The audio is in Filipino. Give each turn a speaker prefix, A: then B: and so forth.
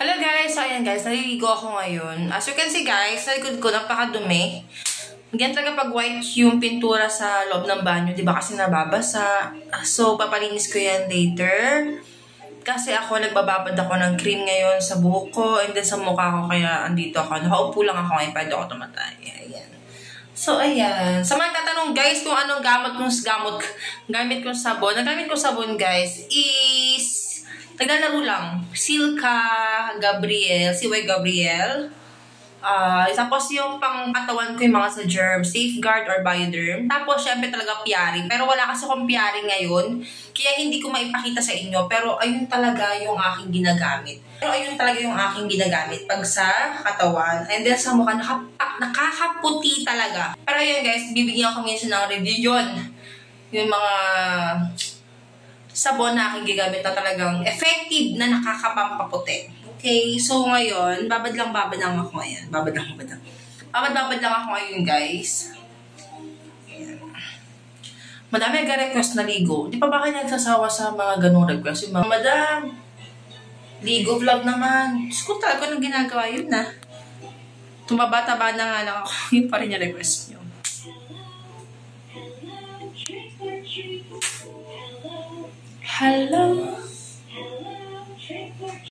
A: Hello guys! So ayan guys, naliligo ako ngayon. As you can see guys, sa likod ko napakadumi. Ganyan talaga pag white yung pintura sa loob ng banyo, diba kasi nababasa. So papalinis ko yan later. Kasi ako nagbababad ako ng cream ngayon sa buhok ko and then sa mukha ko, kaya andito ako. Nakaupo lang ako ngayon, pwede ako tumatay. Ayan. So ayan. Sa mga tatanong guys kung anong gamit kong sabon. Ang gamit kong sabon guys is naglalaro lang. Silka Gabriel. CY Gabriel. Tapos yung pang-katawan ko yung mga sa germ. Safeguard or Bioderm. Tapos syempre talaga Piari. Pero wala kasi akong Piari ngayon. Kaya hindi ko maipakita sa inyo. Pero ayun talaga yung aking ginagamit. Pag sa katawan. And then sa mukha, nakakaputi talaga. Pero ayun guys, bibigyan ko minsan ng review yun. Yung mga sabon na aking gigamit na talagang effective na nakakapampaputi. Okay, so ngayon, babad lang ako ngayon. Babad lang ako ngayon, guys. Ayan. Madami nag-request na ligo. Di pa ba kayo nagsasawa sa mga ganung request? Yung mga, Madam, ligo vlog naman. Diyos ko talaga nang ginagawa yun na. Tumabata-ba na nga lang ako. Yun pa rin yung request nyo. Hello.